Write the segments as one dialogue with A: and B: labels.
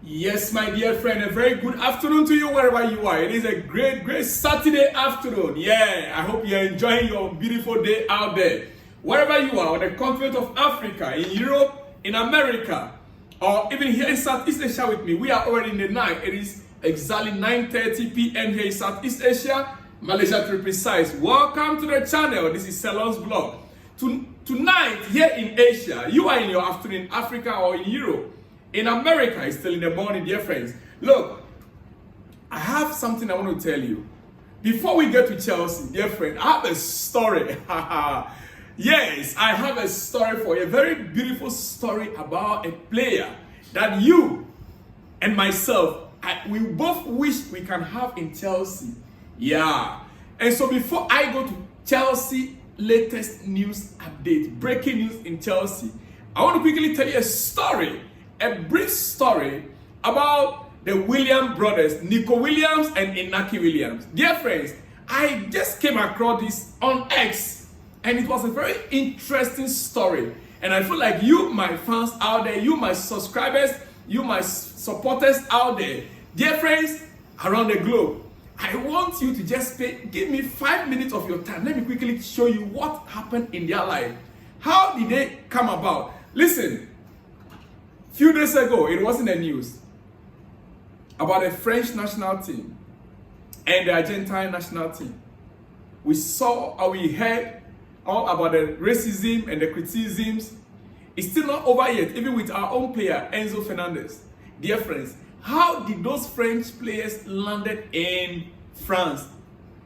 A: Yes, my dear friend, a very good afternoon to you wherever you are. It is a great Saturday afternoon. Yeah, I hope you're enjoying your beautiful day out there. Wherever you are, on the continent of Africa, in Europe, in America, or even here in Southeast Asia with me, we are already in the night. It is exactly 9:30 p.m. here in Southeast Asia, Malaysia to be precise. Welcome to the channel. This is Salon's Vlog. Tonight, here in Asia, you are in your afternoon in Africa or in Europe. In America, it's still in the morning, dear friends. Look, I have something I want to tell you. Before we get to Chelsea, dear friend, I have a story. Yes, I have a story for you. A very beautiful story about a player that you and myself, we both wish we can have in Chelsea. Yeah. And so before I go to Chelsea, latest news update, breaking news in Chelsea, I want to quickly tell you a story. A brief story about the Williams brothers, Nico Williams and Inaki Williams. Dear friends, I just came across this on X and it was a very interesting story. And I feel like you, my fans out there, you, my subscribers, you, my supporters out there, dear friends around the globe, I want you to just give me 5 minutes of your time. Let me quickly show you what happened in their life. How did they come about? Listen. Few days ago, it was in the news about the French national team and the Argentine national team. We saw or we heard all about the racism and the criticisms. It's still not over yet, even with our own player, Enzo Fernandez. Dear friends, how did those French players landed in France?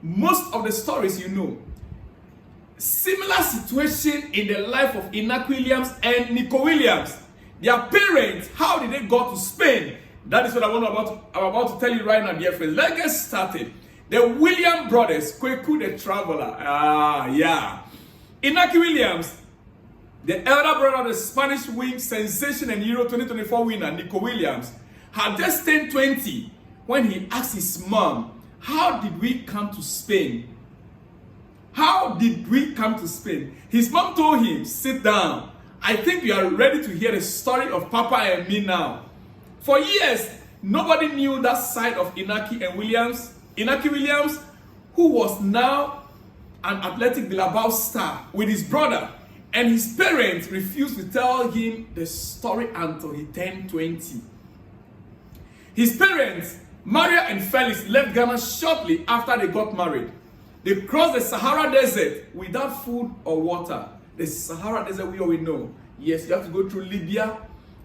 A: Most of the stories you know. Similar situation in the life of Inaki Williams and Nico Williams. Their parents, how did they go to Spain? That is what I'm about to tell you right now, dear friends. Let's get started. The Williams brothers, Kweku the traveler. Yeah. Inaki Williams, the elder brother of the Spanish wing sensation and Euro 2024 winner, Nico Williams, had just turned 20 when he asked his mom, how did we come to Spain? How did we come to Spain? His mom told him, sit down. I think you are ready to hear the story of Papa and me now. For years, nobody knew that side of Inaki and Williams. Inaki Williams, who was now an Athletic Bilbao star with his brother, and his parents refused to tell him the story until he turned 20. His parents, Maria and Felix, left Ghana shortly after they got married. They crossed the Sahara Desert without food or water. The Sahara Desert we already know. Yes, you have to go through Libya,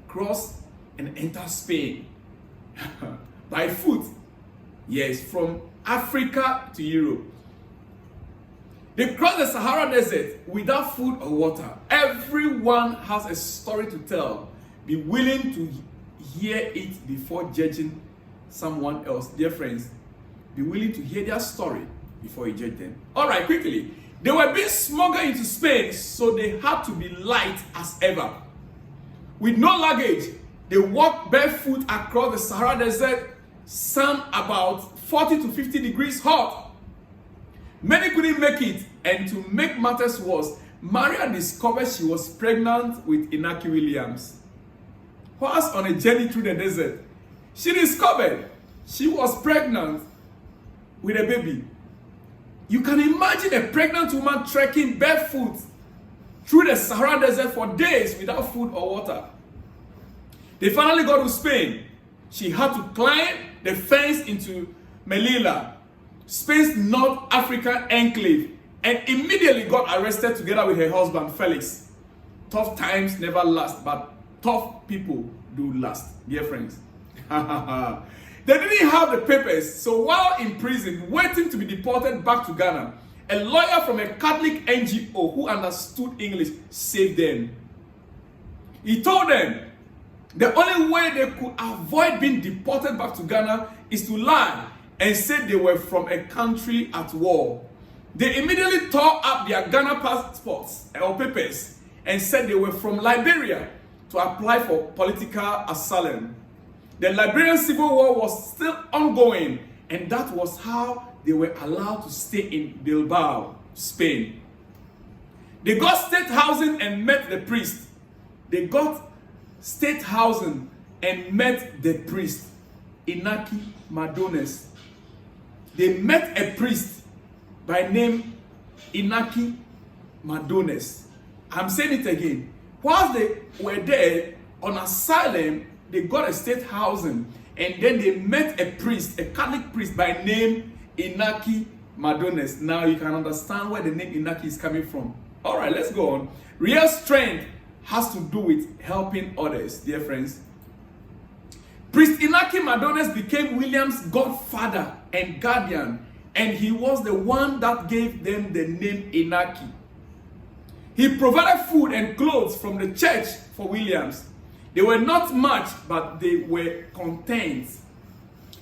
A: cross, and enter Spain. By foot. Yes, from Africa to Europe. They crossed the Sahara Desert without food or water. Everyone has a story to tell. Be willing to hear it before judging someone else. Dear friends, be willing to hear their story before you judge them. All right, quickly. They were being smuggled into Spain, so they had to be light as ever. With no luggage, they walked barefoot across the Sahara Desert, sun about 40 to 50 degrees hot. Many couldn't make it, and to make matters worse, Maria discovered she was pregnant with Inaki Williams. Whilst on a journey through the desert, she discovered she was pregnant with a baby. You can imagine a pregnant woman trekking barefoot through the Sahara Desert for days without food or water. They finally got to Spain. She had to climb the fence into Melilla, Spain's North African enclave, and immediately got arrested together with her husband, Felix. Tough times never last, but tough people do last, dear friends. They didn't have the papers, so while in prison, waiting to be deported back to Ghana, a lawyer from a Catholic NGO who understood English saved them. He told them the only way they could avoid being deported back to Ghana is to lie and say they were from a country at war. They immediately tore up their Ghana passports or papers and said they were from Liberia to apply for political asylum. The Liberian Civil War was still ongoing, and that was how they were allowed to stay in Bilbao, Spain. They got state housing and met the priest. They got state housing and met the priest, Inaki Madones. They met a priest by name Inaki Madones. I'm saying it again. Whilst they were there on asylum, they got a state housing, and then they met a priest, a Catholic priest by name Inaki Madones. Now you can understand where the name Inaki is coming from. All right, let's go on. Real strength has to do with helping others, dear friends. Priest Inaki Madones became William's godfather and guardian, and he was the one that gave them the name Inaki. He provided food and clothes from the church for Williams. They were not much, but they were content.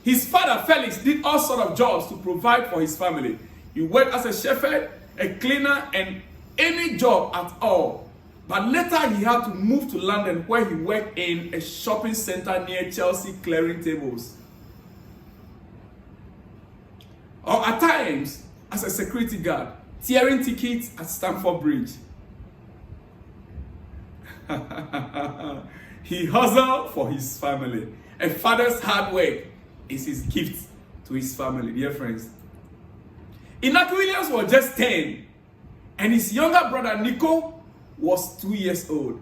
A: His father, Felix, did all sorts of jobs to provide for his family. He worked as a shepherd, a cleaner, and any job at all. But later he had to move to London, where he worked in a shopping center near Chelsea, clearing tables. Or at times, as a security guard, tearing tickets at Stamford Bridge. He hustled for his family. A father's hard work is his gift to his family, dear friends. Inaki Williams was just 10, and his younger brother Nico was 2 years old.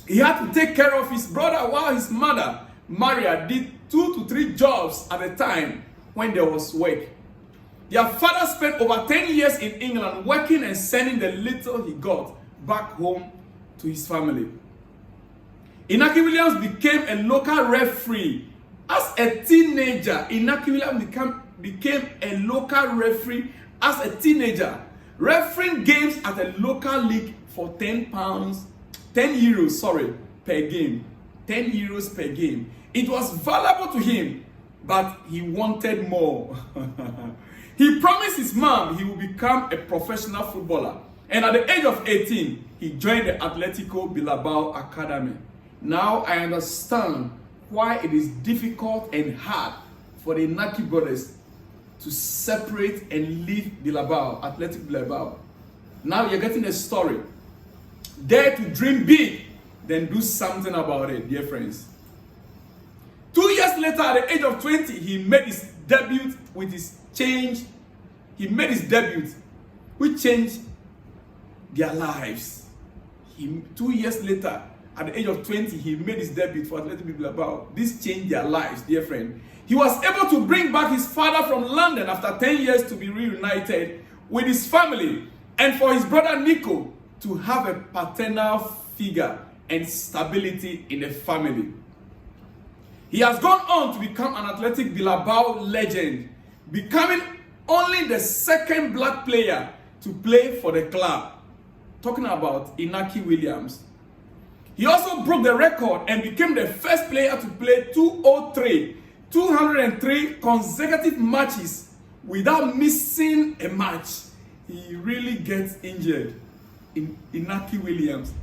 A: He had to take care of his brother while his mother, Maria, did 2 to 3 jobs at a time when there was work. Their father spent over 10 years in England working and sending the little he got back home to his family. Inaki Williams became a local referee. As a teenager, Inaki Williams became a local referee as a teenager, refereeing games at a local league for €10 per game. 10 euros per game. It was valuable to him, but he wanted more. He promised his mom he would become a professional footballer. And at the age of 18, he joined the Atletico Bilbao Academy. Now I understand why it is difficult and hard for the Inaki brothers to separate and leave Bilbao, Athletic Bilbao. Now you're getting a story. Dare to dream big, then do something about it, dear friends. 2 years later, at the age of 20, he made his debut with his change. He made his debut, which changed their lives. 2 years later, at the age of 20, he made his debut for Athletic Bilbao. This changed their lives, dear friend. He was able to bring back his father from London after 10 years to be reunited with his family, and for his brother Nico to have a paternal figure and stability in the family. He has gone on to become an Athletic Bilbao legend, becoming only the second black player to play for the club. Talking about Inaki Williams. He also broke the record and became the first player to play 203 consecutive matches without missing a match. He really gets injured. Inaki Williams.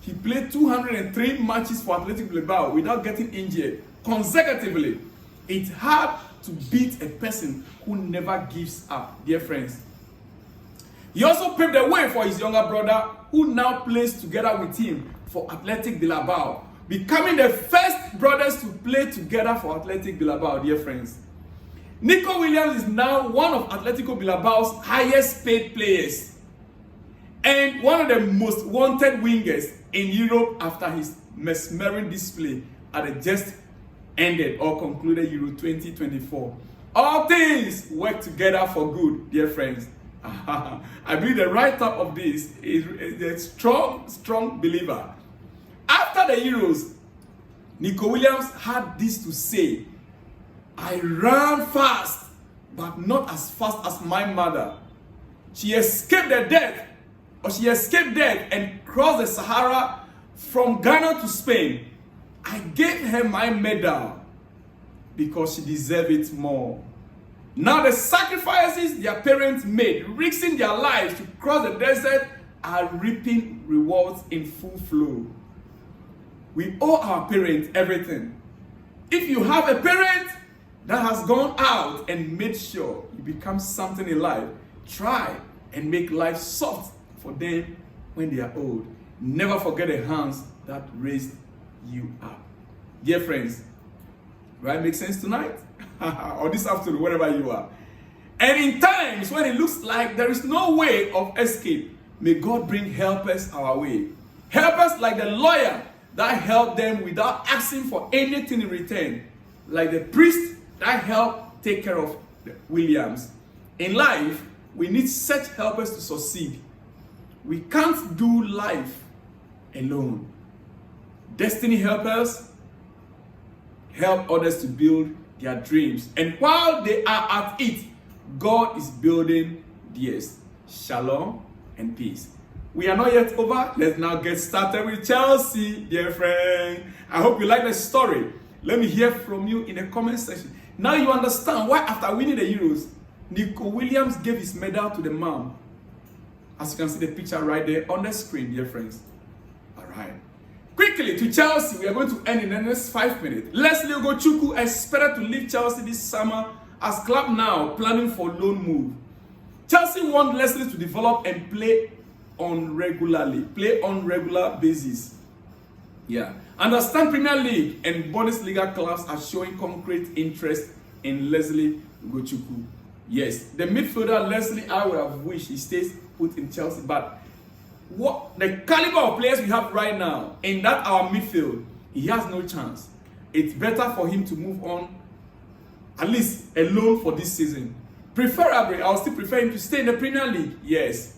A: He played 203 matches for Athletic Bilbao without getting injured consecutively. It's hard to beat a person who never gives up, dear friends. He also paved the way for his younger brother, who now plays together with him for Athletic Bilbao, becoming the first brothers to play together for Athletic Bilbao, dear friends. Nico Williams is now one of Atletico Bilbao's highest paid players and one of the most wanted wingers in Europe after his mesmeric display at the just ended or concluded Euro 2024. All things work together for good, dear friends. I believe the writer of this is a strong believer. After the Euros, Nico Williams had this to say: I ran fast, but not as fast as my mother. She escaped death and crossed the Sahara from Ghana to Spain. I gave her my medal because she deserved it more. Now the sacrifices their parents made, risking their lives to cross the desert, are reaping rewards in full flow. We owe our parents everything. If you have a parent that has gone out and made sure you become something in life, try and make life soft for them when they are old. Never forget the hands that raised you up. dear friends. Right? Make sense tonight? Or this afternoon, wherever you are. And in times when it looks like there is no way of escape, may God bring helpers our way. Helpers like the lawyer that helped them without asking for anything in return. Like the priest that helped take care of the Williams. In life, we need such helpers to succeed. We can't do life alone. Destiny helpers help others to build their dreams. And while they are at it, God is building theirs. Shalom and peace. We are not yet over. Let's now get started with Chelsea, dear friend. I hope you like the story. Let me hear from you in the comment section. Now you understand why after winning the Euros, Nico Williams gave his medal to the mom. As you can see the picture right there on the screen, dear friends. All right. Quickly to Chelsea, we are going to end in the next 5 minutes. Leslie Ogochukwu expected to leave Chelsea this summer as club now planning for loan move. Chelsea want Leslie to develop and play on regular basis. Yeah. Understand Premier League and Bundesliga clubs are showing concrete interest in Leslie Ogochukwu. Yes, the midfielder Leslie, I would have wished he stays put in Chelsea, but what the caliber of players we have right now in that our midfield, he has no chance. It's better for him to move on, at least alone for this season. Preferably, I'll still prefer him to stay in the Premier League. Yes,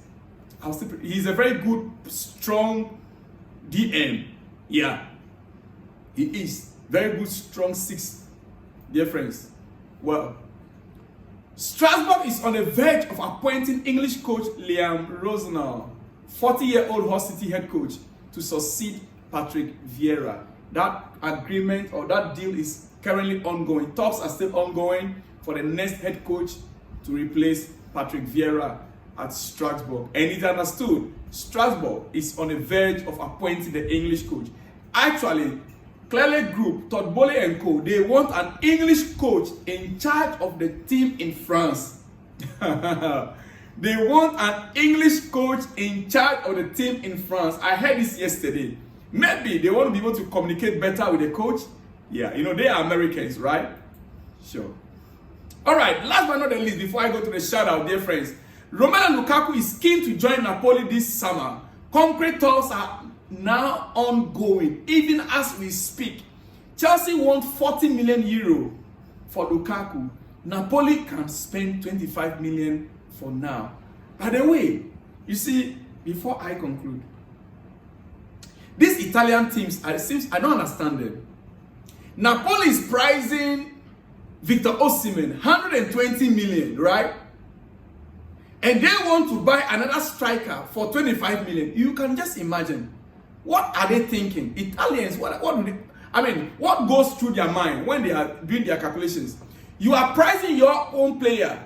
A: he's a very good, strong DM. Yeah, he is very good, strong 6, dear friends. Well, Strasbourg is on the verge of appointing English coach Liam Rosenau, 40-year-old Hull City head coach, to succeed Patrick Vieira. That agreement or that deal is currently ongoing. Talks are still ongoing for the next head coach to replace Patrick Vieira at Strasbourg. And it's understood Strasbourg is on the verge of appointing the English coach. Actually, Clearly Group, Todd Boehly and Co., they want an English coach in charge of the team in France. They want an English coach in charge of the team in France. I heard this yesterday. Maybe they want to be able to communicate better with the coach. Yeah, you know, they are Americans, right? Sure. All right, last but not the least, before I go to the shout-out, dear friends, Romelu Lukaku is keen to join Napoli this summer. Concrete talks are now ongoing, even as we speak. Chelsea want 40 million euro for Lukaku. Napoli can spend 25 million for now. By the way, you see, before I conclude, these Italian teams, I don't understand them. Napoli is pricing Victor Osimhen 120 million, right? And they want to buy another striker for 25 million. You can just imagine. What are they thinking? Italians, what do they, I mean, what goes through their mind when they are doing their calculations? You are pricing your own player.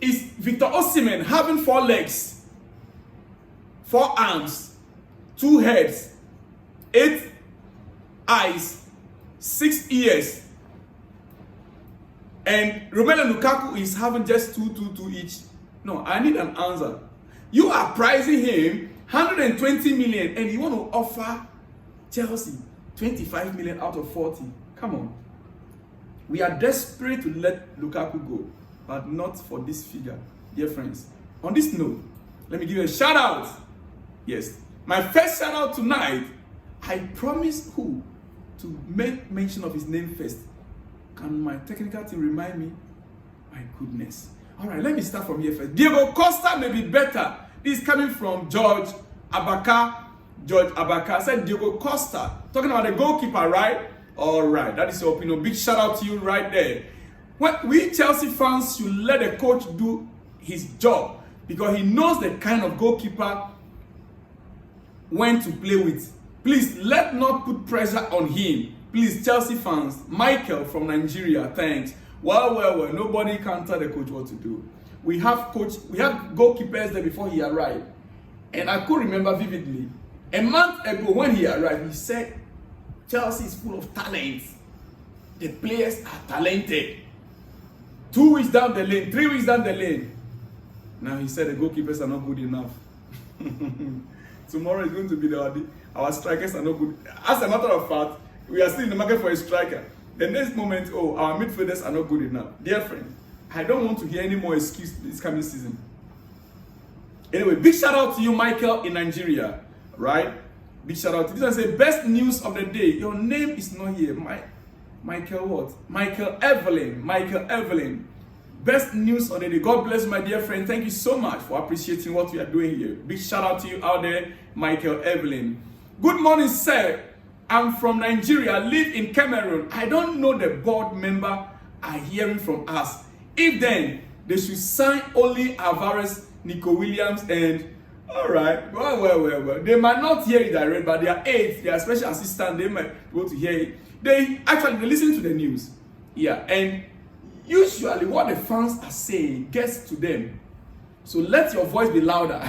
A: Is Victor Osimhen having 4 legs, 4 arms, 2 heads, 8 eyes, 6 ears, and Romelu Lukaku is having just 2 each? No, I need an answer. You are pricing him 120 million and you want to offer Chelsea 25 million out of 40. Come on. We are desperate to let Lukaku go, but not for this figure, dear friends. On this note, let me give you a shout out. Yes, my first shout out tonight, I promised who to make mention of his name first. Can my technical team remind me? My goodness. All right, let me start from here first. Diego Costa may be better. This is coming from George Abaka. George Abaka said Diego Costa. Talking about the goalkeeper, right? All right, that is your opinion. Big shout out to you right there. When we Chelsea fans should let the coach do his job because he knows the kind of goalkeeper when to play with. Please, let not put pressure on him. Please, Chelsea fans. Michael from Nigeria, thanks. Well, nobody can tell the coach what to do. We have goalkeepers there before he arrived. And I could remember vividly, a month ago when he arrived, he said, Chelsea is full of talent. The players are talented. 2 weeks down the lane, 3 weeks down the lane. Now he said the goalkeepers are not good enough. Tomorrow is going to be our strikers are not good. As a matter of fact, we are still in the market for a striker. The next moment, our midfielders are not good enough. Dear friend, I don't want to hear any more excuse this coming season. Anyway, big shout out to you, Michael, in Nigeria, right? Big shout out to this one. Say best news of the day. Your name is not here. Michael what? Michael Evelyn. Best news of the day. God bless my dear friend. Thank you so much for appreciating what we are doing here. Big shout out to you out there, Michael Evelyn. Good morning, sir. I'm from Nigeria, live in Cameroon. I don't know the board member are hearing from us. If then, they should sign only Alvarez, Nico Williams, and alright, well. They might not hear it direct, but their aides, their special assistant, they might be able to hear it. They listen to the news. Yeah, and usually what the fans are saying gets to them. So let your voice be louder.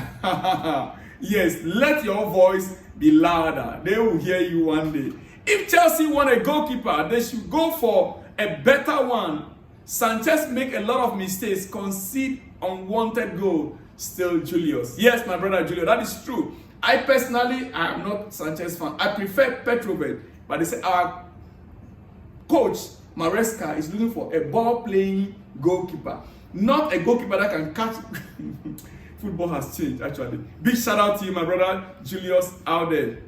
A: Yes, let your voice be louder. They will hear you one day. If Chelsea want a goalkeeper, they should go for a better one. Sanchez make a lot of mistakes, concede unwanted goal. Still Julius. Yes, my brother Julius, that is true. I personally am not Sanchez fan. I prefer Petrovic, but they say our coach Maresca is looking for a ball-playing goalkeeper, not a goalkeeper that can catch. Football has changed, actually. Big shout out to you, my brother Julius out there.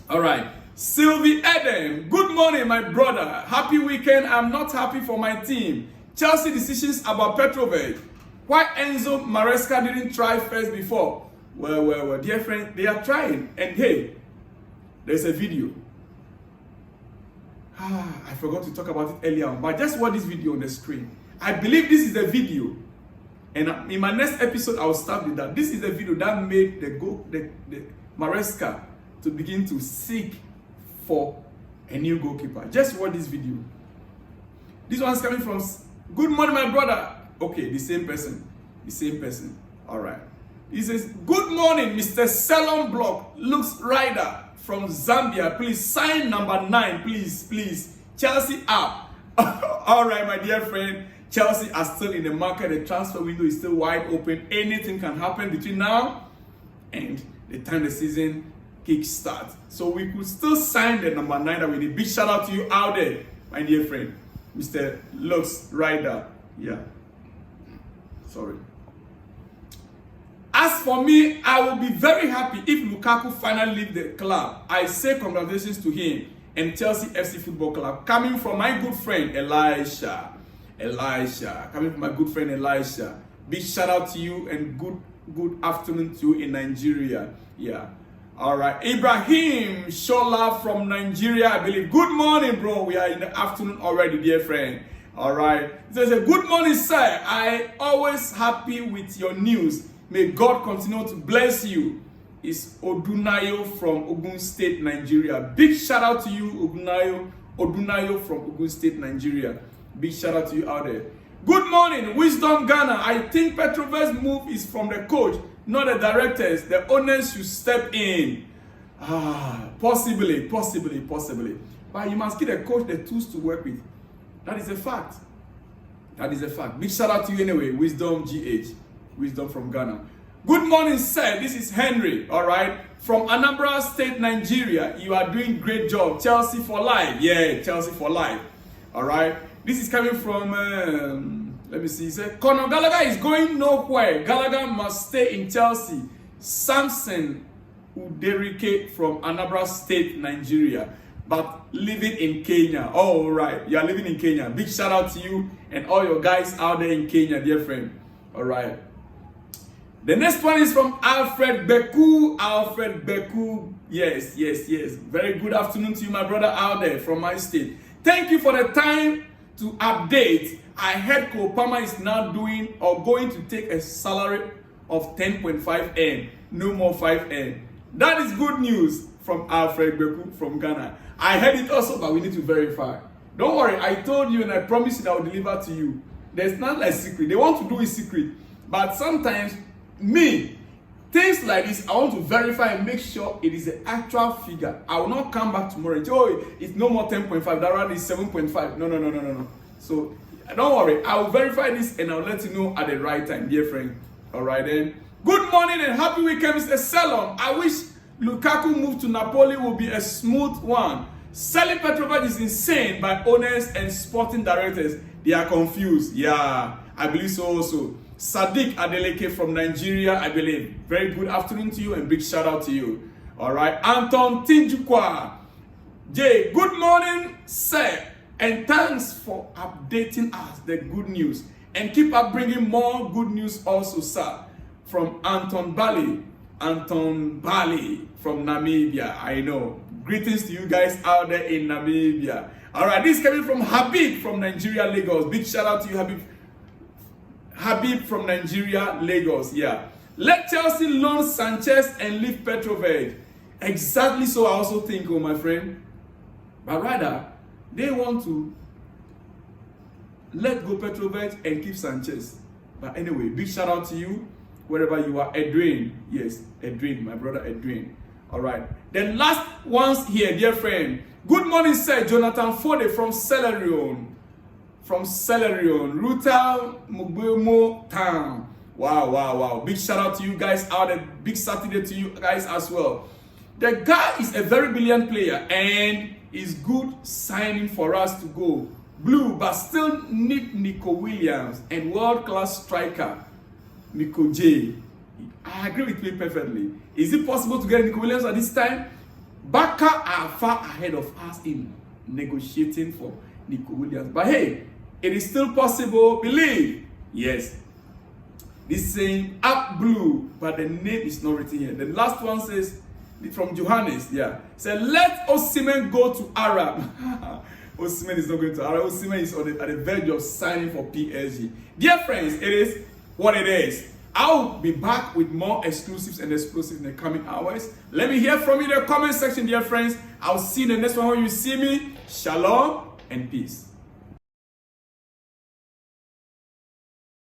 A: All right. Sylvie Adam, good morning, my brother. Happy weekend. I'm not happy for my team. Chelsea decisions about Petrovic. Why Enzo Maresca didn't try first before? Well, dear friend, they are trying. And hey, there's a video. I forgot to talk about it earlier on, but just watch this video on the screen. I believe this is the video. And in my next episode, I will start with that. This is the video that made the Maresca to begin to seek for a new goalkeeper. Just watch this video. This one's coming from, good morning, my brother. Okay, the same person. All right. He says, good morning, Mr. Salon Block, Looks Rider from Zambia. Please sign number 9, please. Chelsea up. All right, my dear friend. Chelsea are still in the market. The transfer window is still wide open. Anything can happen between now and the time the season kickstarts. So we could still sign the number 9 that we need. Big shout out to you out there, my dear friend, Mr. Lux Rider. Yeah. Sorry. As for me, I will be very happy if Lukaku finally leaves the club. I say congratulations to him and Chelsea FC Football Club. Coming from my good friend Elisha. Coming from my good friend Elisha. Big shout out to you and good afternoon to you in Nigeria. Yeah. All right. Ibrahim Shola from Nigeria, I believe. Good morning, bro. We are in the afternoon already, dear friend. All right. It says, good morning, sir. I always happy with your news. May God continue to bless you. It's Odunayo from Ogun State, Nigeria. Big shout out to you, Odunayo from Ogun State, Nigeria. Big shout out to you out there. Good morning, Wisdom Ghana. I think Petrovic's move is from the coach, not the directors. The owners should step in. Possibly. But you must give the coach the tools to work with. That is a fact. Big shout out to you anyway, Wisdom GH. Wisdom from Ghana. Good morning, sir. This is Henry, all right, from Anambra State, Nigeria. You are doing great job. Chelsea for life. Yeah, Chelsea for life. All right. This is coming from, let me see. He said, Conor Gallagher is going nowhere. Gallagher must stay in Chelsea. Samson Uderike from Anambra State, Nigeria, but living in Kenya. Oh, right. You are living in Kenya. Big shout out to you and all your guys out there in Kenya, dear friend. All right. The next one is from Alfred Beku. Yes. Very good afternoon to you, my brother out there from my state. Thank you for the time to update. I heard Kopama is now going to take a salary of 10.5 N. No more 5 N. That is good news from Alfred Beku from Ghana. I heard it also, but we need to verify. Don't worry, I told you and I promised you that I will deliver to you. There's not like secret. They want to do it secret. But sometimes, things like this, I want to verify and make sure it is the actual figure. I will not come back tomorrow and say, oh, it's no more 10.5, that rather is 7.5. No. So, don't worry, I will verify this and I'll let you know at the right time, dear friend. All right then. Good morning and happy weekend, Mr. Salon. I wish Lukaku move to Napoli will be a smooth one. Selling Petrovic is insane by owners and sporting directors. They are confused. Yeah, I believe so also. Sadiq Adeleke from Nigeria, I believe. Very good afternoon to you and big shout out to you. All right. Anton Tinjukwa. Jay, good morning, sir. And thanks for updating us the good news. And keep up bringing more good news also, sir. From Anton Bali. Anton Bali from Namibia. I know. Greetings to you guys out there in Namibia. All right, this is coming from Habib from Nigeria, Lagos. Big shout out to you, Habib. Habib from Nigeria, Lagos. Yeah. Let Chelsea loan Sanchez and leave Petrovic. Exactly so I also think, oh my friend. But rather, they want to let go Petrovic and keep Sanchez. But anyway, big shout out to you wherever you are. Edwin. Yes, Edwin, my brother Edwin. All right. The last ones here, dear friend. Good morning, sir. Jonathan Fode from Celerion. From Celerion. Ruta Mugbemo Town. Wow, wow, wow. Big shout out to you guys out there. Big Saturday to you guys as well. The guy is a very brilliant player and is good signing for us to go blue, but still need Nico Williams and world-class striker Nico J. I agree with you perfectly. Is it possible to get Nico Williams at this time? Barca are far ahead of us in negotiating for Nico Williams. But hey, it is still possible. Believe. Yes. This saying up blue, but the name is not written here. The last one says from Johannes. Yeah. Say let Osimhen go to Arab. Osimhen is not going to Arab. Osimhen is at the verge of signing for PSG. Dear friends, it is what it is. I'll be back with more exclusives and explosives in the coming hours. Let me hear from you in the comment section, dear friends. I'll see you in the next one when you see me. Shalom and peace.